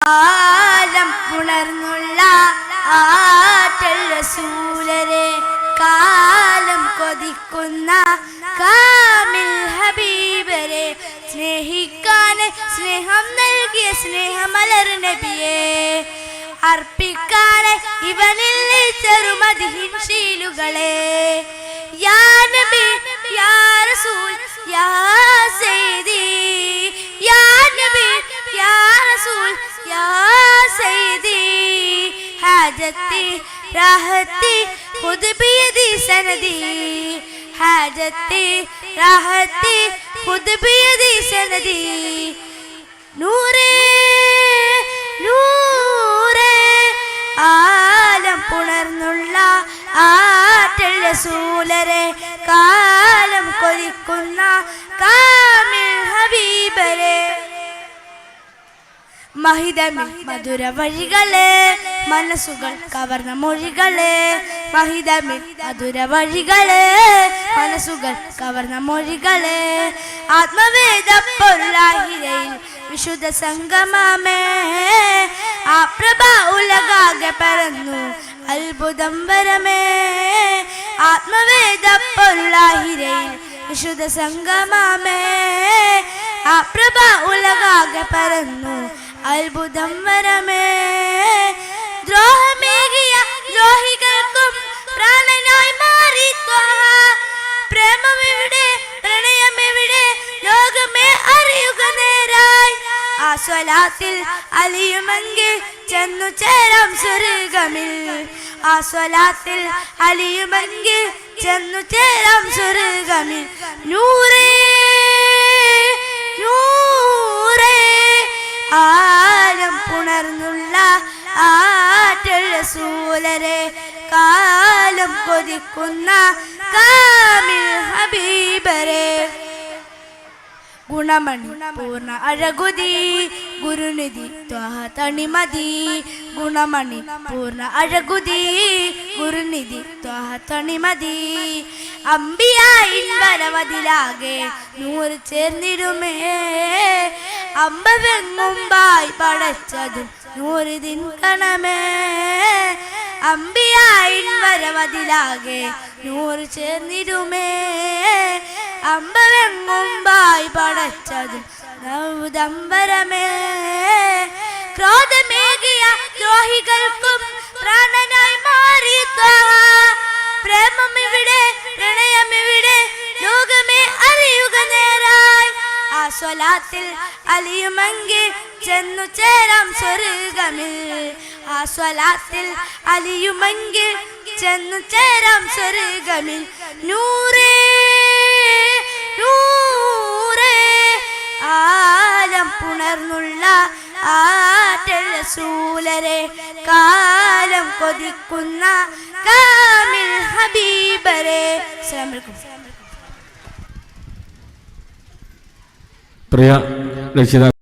കാലം പുണർന്നുള്ള ആറ്റൽ റസൂലരെ, കാലം കൊതിക്കുന്ന കാമിൽ ഹബീബരെ, സ്നേഹിക്കാൻ സ്നേഹം നൽകിയ സ്നേഹമലർ നബിയെ, അർപ്പിക്കാൻ ഇവനിൽ ചെറുമദിഹിൻ ശീലുകളെ. യാ നബി യാ റസൂൽ യാ സയ്യിദി, യാ നബി യാ റസൂൽ യാ സയ്യിദി, ഹാജത്തി രാഹത്തി ഖുദ് ബിയദി സനദി, ഹാജത്തി രാഹത്തി ഖുദ് ബിയദി സനദി. നൂറേ നൂറേ ആലം പുണർന്നുള്ള ആറ്റൽ റസൂലരെ, കാലം കൊതിക്കുന്ന കാമിൽ ഹബീബരെ. മഹിതമിൽ മധുര വഴികളെ, മനസ്സുകൾ കവർന്ന മൊഴികളെ, മഹിതമിൽ മധുര വഴികളെ, മനസ്സുകൾ കവർന്ന മൊഴികളെ, ആത്മവേദ പൊരുളാഹിരയിൽ വിശുദ്ധ സംഗമമേ, ആ പ്രഭ ഉലകാകെ പരന്നു അത്ഭുതം വരമേ, ആത്മവേദ പൊരുളാഹിരയിൽ വിശുദ്ധ സംഗമമേ, ആ പ്രഭ ഉലകാകെ പരന്നു അത്ഭുതം വരമേ. ദ്രോഹമേകിയ ദ്രോഹികൾക്കും പ്രാണനായി മാറി ത്വഹ, പ്രേമമെവിടെ പ്രണയമെവിടെ ലോകമേ അറിയുക നേരായി, ആ സ്വലാത്തിൽ അലിയുമെങ്കിൽ ചെന്നു ചേരാം സ്വർഗമിൽ, ആ സ്വലാത്തിൽ അലിയുമെങ്കിൽ ചെന്നു ചേരാം സ്വർഗമിൽ. നൂറേ നൂറേ ആലം പുണർന്നുള്ള ആറ്റൽ റസൂലരെ, കാലം കൊതിക്കുന്ന കാമിൽ ഹബീബരെ. ഗുണമണി പൂർണ്ണ അഴകുതി ഗുരുനിധി ത്വഹ തണിമതി, ഗുണമണി പൂർണ്ണ അഴകുതി ഗുരുനിധി ത്വഹ തണിമതി, അമ്പിയായിൻ വരവതിലാകെ നൂറ് ചേർന്നിടുമേ, അമ്പവെങ്ങുമ്പായി പടച്ചതും നൂറിതിൻ കണമേ, അമ്പിയായിൻ വരവതിലാകെ നൂറ് ചേർന്നിടുമേ, അമ്പവെങ്ങുമ്പായി പടച്ചതും നവദംബരമേ. ക്രോധമേകിയ ദ്രോഹികൾക്കും പ്രാണനായി മാറി ത്വഹ, പ്രേമമെവിടെ പ്രണയമെവിടെ ലോകമേ അറിയുക നേരായി, ആ സ്വലാത്തിൽ അലിയുമെങ്കിൽ ചെന്നു ചേരാം സ്വർഗമിൽ, ആ സ്വലാത്തിൽ അലിയുമെങ്കിൽ ചെന്നു ചേരാം സ്വർഗമിൽ. നൂറേ നൂറേ ആലം പുണർന്നുള്ള ആറ്റൽ റസൂലരെ, കാലം കൊതിക്കുന്ന കാമിൽ ഹബീബരെ. അസ്സലാമു അലൈക്കും. പ്രിയ രക്ഷിതാക്കളെ,